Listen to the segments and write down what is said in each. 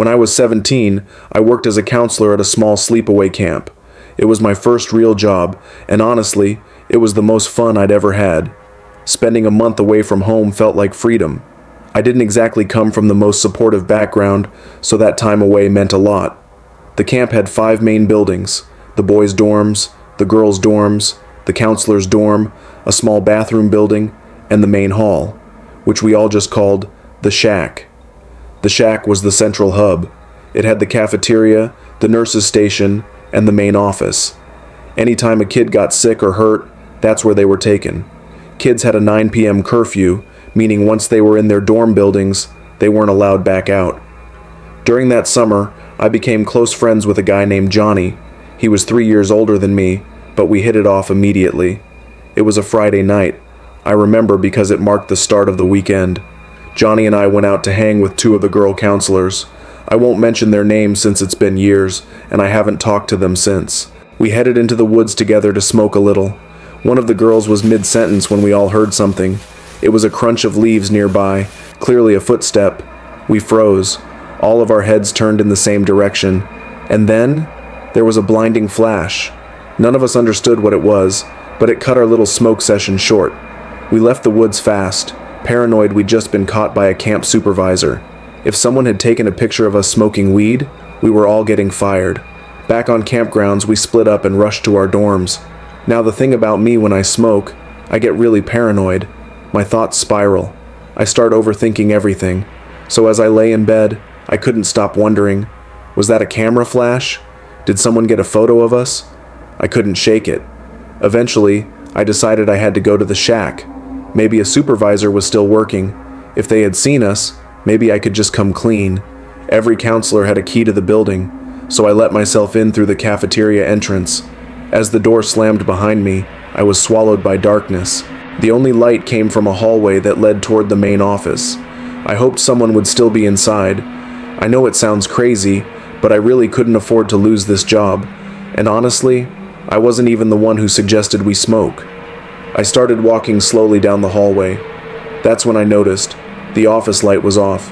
When I was 17, I worked as a counselor at a small sleepaway camp. It was my first real job, and honestly, it was the most fun I'd ever had. Spending a month away from home felt like freedom. I didn't exactly come from the most supportive background, so that time away meant a lot. The camp had 5 main buildings: the boys' dorms, the girls' dorms, the counselor's dorm, a small bathroom building, and the main hall, which we all just called the shack. The shack was the central hub. It had the cafeteria, the nurse's station, and the main office. Anytime a kid got sick or hurt, that's where they were taken. Kids had a 9 p.m. curfew, meaning once they were in their dorm buildings, they weren't allowed back out. During that summer, I became close friends with a guy named Johnny. He was 3 years older than me, but we hit it off immediately. It was a Friday night. I remember because it marked the start of the weekend. Johnny and I went out to hang with 2 of the girl counselors. I won't mention their names since it's been years, and I haven't talked to them since. We headed into the woods together to smoke a little. One of the girls was mid-sentence when we all heard something. It was a crunch of leaves nearby, clearly a footstep. We froze. All of our heads turned in the same direction. And then, there was a blinding flash. None of us understood what it was, but it cut our little smoke session short. We left the woods fast, paranoid we'd just been caught by a camp supervisor. If someone had taken a picture of us smoking weed, we were all getting fired. Back on campgrounds, we split up and rushed to our dorms. Now the thing about me when I smoke, I get really paranoid. My thoughts spiral. I start overthinking everything. So as I lay in bed, I couldn't stop wondering, was that a camera flash? Did someone get a photo of us? I couldn't shake it. Eventually, I decided I had to go to the shack. Maybe a supervisor was still working. If they had seen us, maybe I could just come clean. Every counselor had a key to the building, so I let myself in through the cafeteria entrance. As the door slammed behind me, I was swallowed by darkness. The only light came from a hallway that led toward the main office. I hoped someone would still be inside. I know it sounds crazy, but I really couldn't afford to lose this job. And honestly, I wasn't even the one who suggested we smoke. I started walking slowly down the hallway. That's when I noticed the office light was off.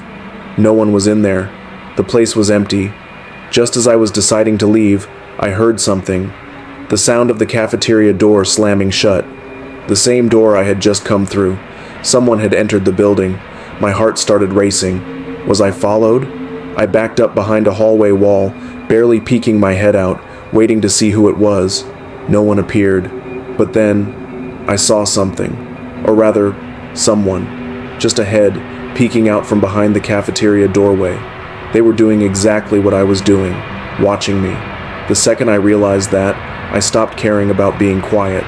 No one was in there. The place was empty. Just as I was deciding to leave, I heard something. The sound of the cafeteria door slamming shut. The same door I had just come through. Someone had entered the building. My heart started racing. Was I followed? I backed up behind a hallway wall, barely peeking my head out, waiting to see who it was. No one appeared. But then, I saw something. Or rather, someone. Just a head, peeking out from behind the cafeteria doorway. They were doing exactly what I was doing, watching me. The second I realized that, I stopped caring about being quiet.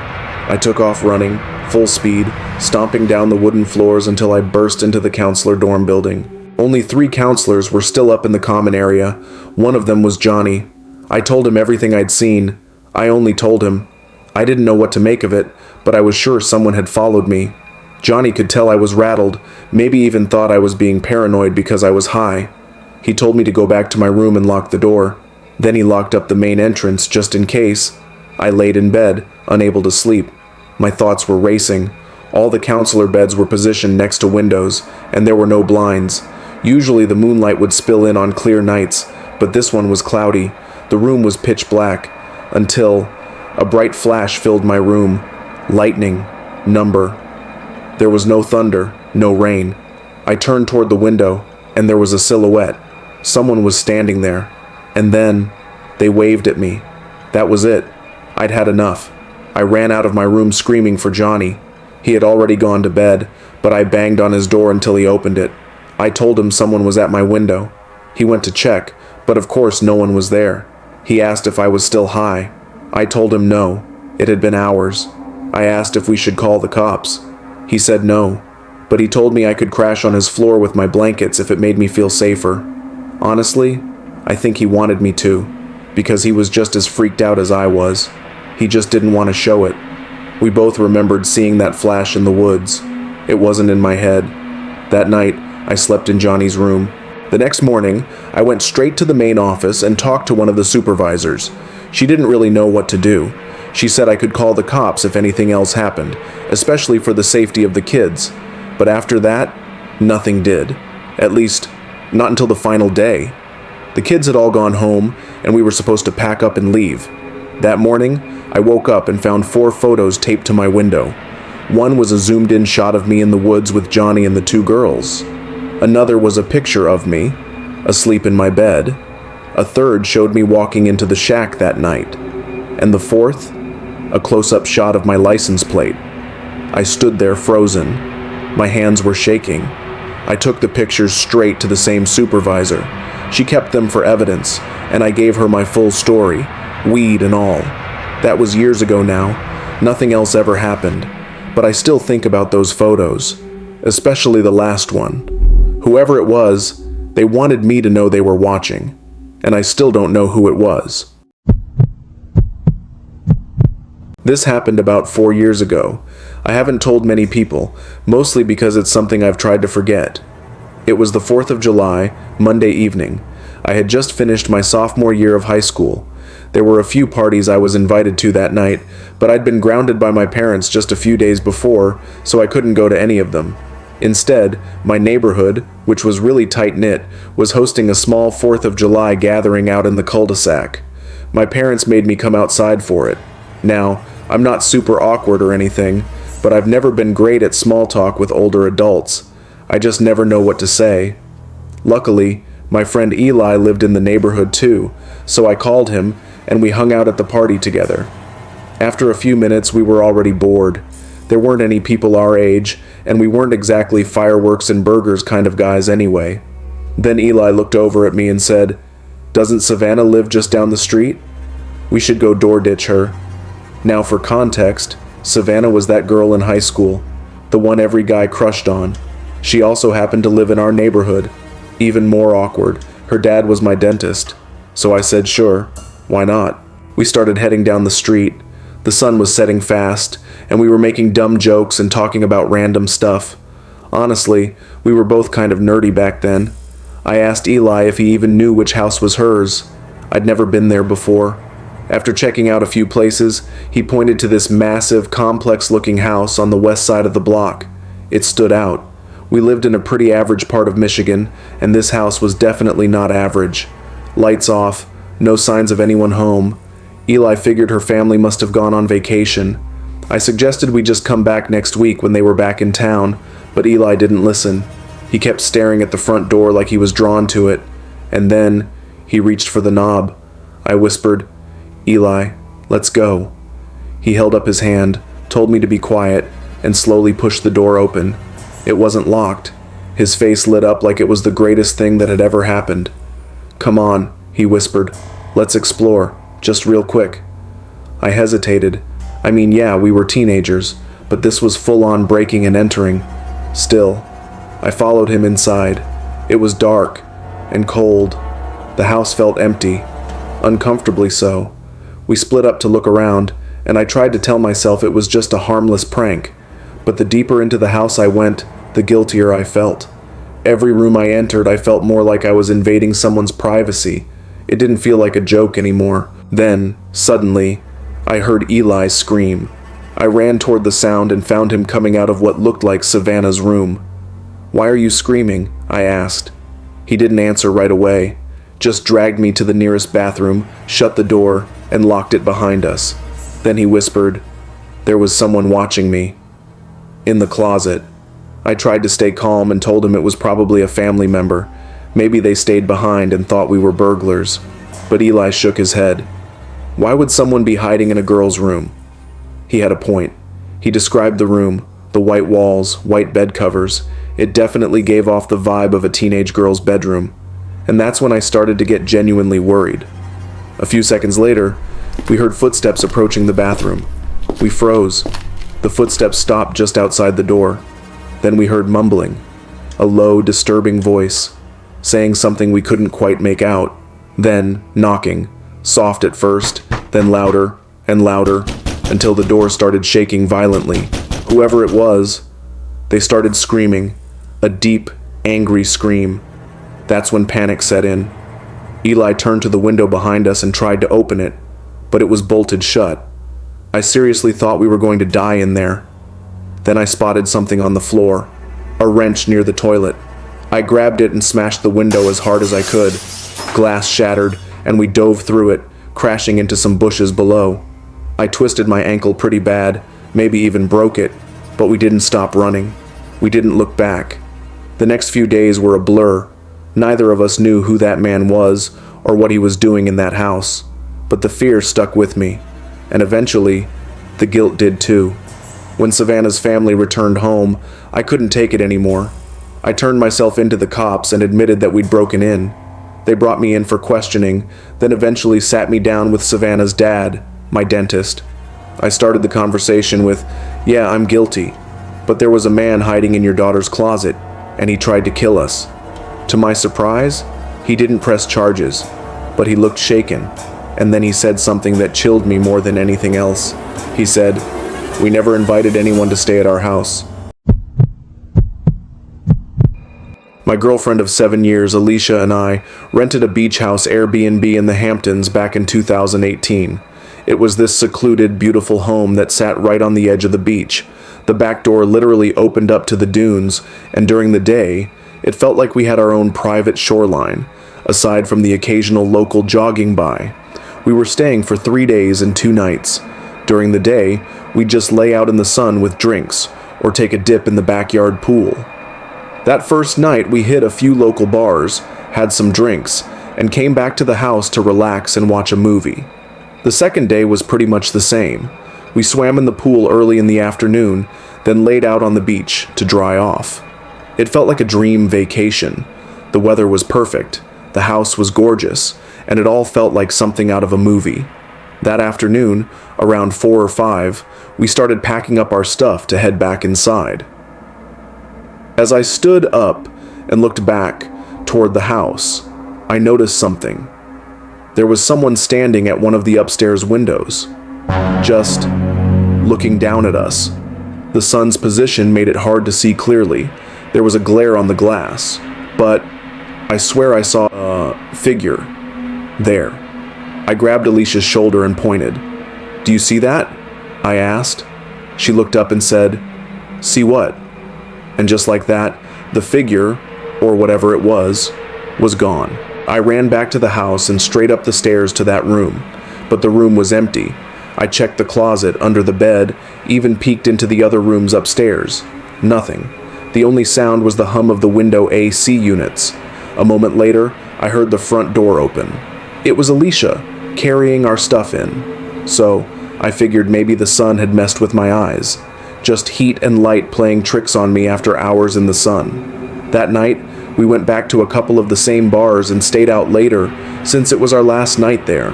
I took off running, full speed, stomping down the wooden floors until I burst into the counselor dorm building. Only 3 counselors were still up in the common area. One of them was Johnny. I told him everything I'd seen. I only told him. I didn't know what to make of it, but I was sure someone had followed me. Johnny could tell I was rattled, maybe even thought I was being paranoid because I was high. He told me to go back to my room and lock the door. Then he locked up the main entrance just in case. I laid in bed, unable to sleep. My thoughts were racing. All the counselor beds were positioned next to windows, and there were no blinds. Usually the moonlight would spill in on clear nights, but this one was cloudy. The room was pitch black, until a bright flash filled my room. Lightning. Number. There was no thunder, no rain. I turned toward the window, and there was a silhouette. Someone was standing there. And then, they waved at me. That was it. I'd had enough. I ran out of my room screaming for Johnny. He had already gone to bed, but I banged on his door until he opened it. I told him someone was at my window. He went to check, but of course no one was there. He asked if I was still high. I told him no. It had been hours. I asked if we should call the cops. He said no, but he told me I could crash on his floor with my blankets if it made me feel safer. Honestly, I think he wanted me to, because he was just as freaked out as I was. He just didn't want to show it. We both remembered seeing that flash in the woods. It wasn't in my head. That night, I slept in Johnny's room. The next morning, I went straight to the main office and talked to one of the supervisors. She didn't really know what to do. She said I could call the cops if anything else happened, especially for the safety of the kids. But after that, nothing did. At least, not until the final day. The kids had all gone home, and we were supposed to pack up and leave. That morning, I woke up and found 4 photos taped to my window. One was a zoomed-in shot of me in the woods with Johnny and the 2 girls. Another was a picture of me, asleep in my bed. A third showed me walking into the shack that night. And the 4th, a close-up shot of my license plate. I stood there frozen. My hands were shaking. I took the pictures straight to the same supervisor. She kept them for evidence, and I gave her my full story, weed and all. That was years ago now. Nothing else ever happened. But I still think about those photos, especially the last one. Whoever it was, they wanted me to know they were watching, and I still don't know who it was. This happened about 4 years ago. I haven't told many people, mostly because it's something I've tried to forget. It was the 4th of July, Monday evening. I had just finished my sophomore year of high school. There were a few parties I was invited to that night, but I'd been grounded by my parents just a few days before, so I couldn't go to any of them. Instead, my neighborhood, which was really tight-knit, was hosting a small 4th of July gathering out in the cul-de-sac. My parents made me come outside for it. Now, I'm not super awkward or anything, but I've never been great at small talk with older adults. I just never know what to say. Luckily, my friend Eli lived in the neighborhood too, so I called him, and we hung out at the party together. After a few minutes, we were already bored. There weren't any people our age, and we weren't exactly fireworks and burgers kind of guys anyway. Then Eli looked over at me and said, "Doesn't Savannah live just down the street? We should go door ditch her." Now for context, Savannah was that girl in high school, the one every guy crushed on. She also happened to live in our neighborhood. Even more awkward, her dad was my dentist. So I said sure, why not? We started heading down the street. The sun was setting fast, and we were making dumb jokes and talking about random stuff. Honestly, we were both kind of nerdy back then. I asked Eli if he even knew which house was hers. I'd never been there before. After checking out a few places, he pointed to this massive, complex-looking house on the west side of the block. It stood out. We lived in a pretty average part of Michigan, and this house was definitely not average. Lights off, no signs of anyone home. Eli figured her family must have gone on vacation. I suggested we just come back next week when they were back in town, but Eli didn't listen. He kept staring at the front door like he was drawn to it, and then he reached for the knob. I whispered, "Eli, let's go." He held up his hand, told me to be quiet, and slowly pushed the door open. It wasn't locked. His face lit up like it was the greatest thing that had ever happened. "Come on," he whispered. "Let's explore, just real quick." I hesitated. I mean, yeah, we were teenagers, but this was full-on breaking and entering. Still, I followed him inside. It was dark and cold. The house felt empty, uncomfortably so. We split up to look around, and I tried to tell myself it was just a harmless prank. But the deeper into the house I went, the guiltier I felt. Every room I entered, I felt more like I was invading someone's privacy. It didn't feel like a joke anymore. Then, suddenly, I heard Eli scream. I ran toward the sound and found him coming out of what looked like Savannah's room. "Why are you screaming?" I asked. He didn't answer right away, just dragged me to the nearest bathroom, shut the door, and locked it behind us. Then he whispered, "There was someone watching me." In the closet. I tried to stay calm and told him it was probably a family member. Maybe they stayed behind and thought we were burglars. But Eli shook his head. Why would someone be hiding in a girl's room? He had a point. He described the room, the white walls, white bed covers. It definitely gave off the vibe of a teenage girl's bedroom. And that's when I started to get genuinely worried. A few seconds later, we heard footsteps approaching the bathroom. We froze. The footsteps stopped just outside the door. Then we heard mumbling, a low, disturbing voice, saying something we couldn't quite make out. Then knocking, soft at first, then louder and louder, until the door started shaking violently. Whoever it was, they started screaming, a deep, angry scream. That's when panic set in. Eli turned to the window behind us and tried to open it, but it was bolted shut. I seriously thought we were going to die in there. Then I spotted something on the floor, a wrench near the toilet. I grabbed it and smashed the window as hard as I could. Glass shattered, and we dove through it, crashing into some bushes below. I twisted my ankle pretty bad, maybe even broke it, but we didn't stop running. We didn't look back. The next few days were a blur. Neither of us knew who that man was or what he was doing in that house, but the fear stuck with me, and eventually, the guilt did too. When Savannah's family returned home, I couldn't take it anymore. I turned myself into the cops and admitted that we'd broken in. They brought me in for questioning, then eventually sat me down with Savannah's dad, my dentist. I started the conversation with, "Yeah, I'm guilty, but there was a man hiding in your daughter's closet, and he tried to kill us." To my surprise, he didn't press charges, but he looked shaken, and then he said something that chilled me more than anything else. He said, "We never invited anyone to stay at our house." My girlfriend of 7 years, Alicia, and I rented a beach house Airbnb in the Hamptons back in 2018. It was this secluded, beautiful home that sat right on the edge of the beach. The back door literally opened up to the dunes, and during the day, it felt like we had our own private shoreline, aside from the occasional local jogging by. We were staying for 3 days and 2 nights. During the day, we'd just lay out in the sun with drinks, or take a dip in the backyard pool. That first night, we hit a few local bars, had some drinks, and came back to the house to relax and watch a movie. The second day was pretty much the same. We swam in the pool early in the afternoon, then laid out on the beach to dry off. It felt like a dream vacation. The weather was perfect, the house was gorgeous, and it all felt like something out of a movie. That afternoon, around 4 or 5, we started packing up our stuff to head back inside. As I stood up and looked back toward the house, I noticed something. There was someone standing at one of the upstairs windows, just looking down at us. The sun's position made it hard to see clearly. There was a glare on the glass, but I swear I saw a figure there. I grabbed Alicia's shoulder and pointed. "Do you see that?" I asked. She looked up and said, "See what?" And just like that, the figure, or whatever it was gone. I ran back to the house and straight up the stairs to that room, but the room was empty. I checked the closet, under the bed, even peeked into the other rooms upstairs. Nothing. The only sound was the hum of the window AC units. A moment later, I heard the front door open. It was Alicia, carrying our stuff in. So, I figured maybe the sun had messed with my eyes. Just heat and light playing tricks on me after hours in the sun. That night, we went back to a couple of the same bars and stayed out later, since it was our last night there.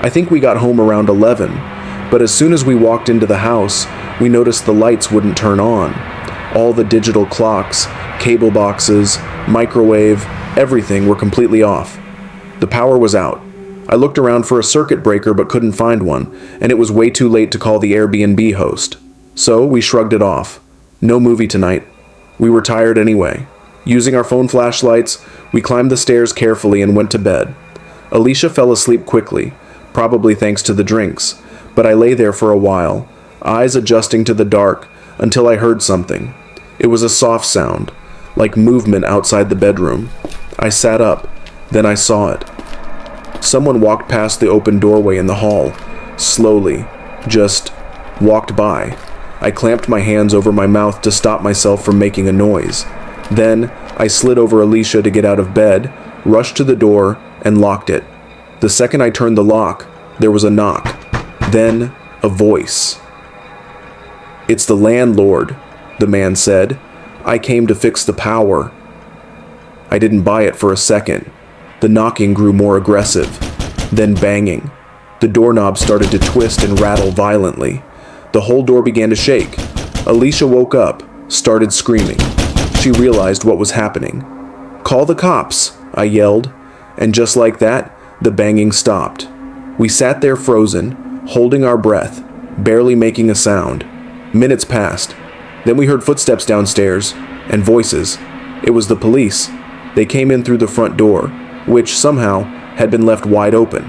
I think we got home around 11, but as soon as we walked into the house, we noticed the lights wouldn't turn on. All the digital clocks, cable boxes, microwave, everything were completely off. The power was out. I looked around for a circuit breaker but couldn't find one, and it was way too late to call the Airbnb host. So we shrugged it off. No movie tonight. We were tired anyway. Using our phone flashlights, we climbed the stairs carefully and went to bed. Alicia fell asleep quickly, probably thanks to the drinks, but I lay there for a while, eyes adjusting to the dark, until I heard something. It was a soft sound, like movement outside the bedroom. I sat up, then I saw it. Someone walked past the open doorway in the hall, slowly, just walked by. I clamped my hands over my mouth to stop myself from making a noise. Then, I slid over Alicia to get out of bed, rushed to the door, and locked it. The second I turned the lock, there was a knock. Then, a voice. "It's the landlord," the man said. "I came to fix the power." I didn't buy it for a second. The knocking grew more aggressive, then banging. The doorknob started to twist and rattle violently. The whole door began to shake. Alicia woke up, started screaming. She realized what was happening. "Call the cops," I yelled, and just like that, the banging stopped. We sat there frozen, holding our breath, barely making a sound. Minutes passed. Then we heard footsteps downstairs, and voices. It was the police. They came in through the front door, which somehow had been left wide open.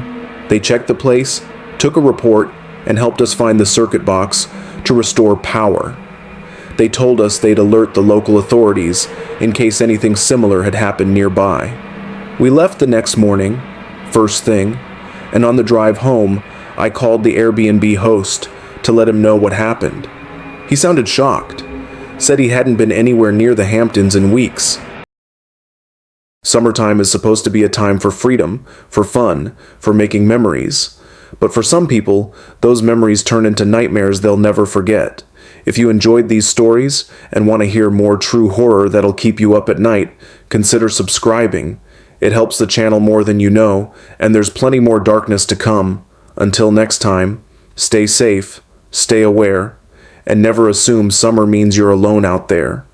They checked the place, took a report, and helped us find the circuit box to restore power. They told us they'd alert the local authorities in case anything similar had happened nearby. We left the next morning, first thing, and on the drive home, I called the Airbnb host to let him know what happened. He sounded shocked, said he hadn't been anywhere near the Hamptons in weeks. Summertime is supposed to be a time for freedom, for fun, for making memories. But for some people, those memories turn into nightmares they'll never forget. If you enjoyed these stories and want to hear more true horror that'll keep you up at night, consider subscribing. It helps the channel more than you know, and there's plenty more darkness to come. Until next time, stay safe, stay aware, and never assume summer means you're alone out there.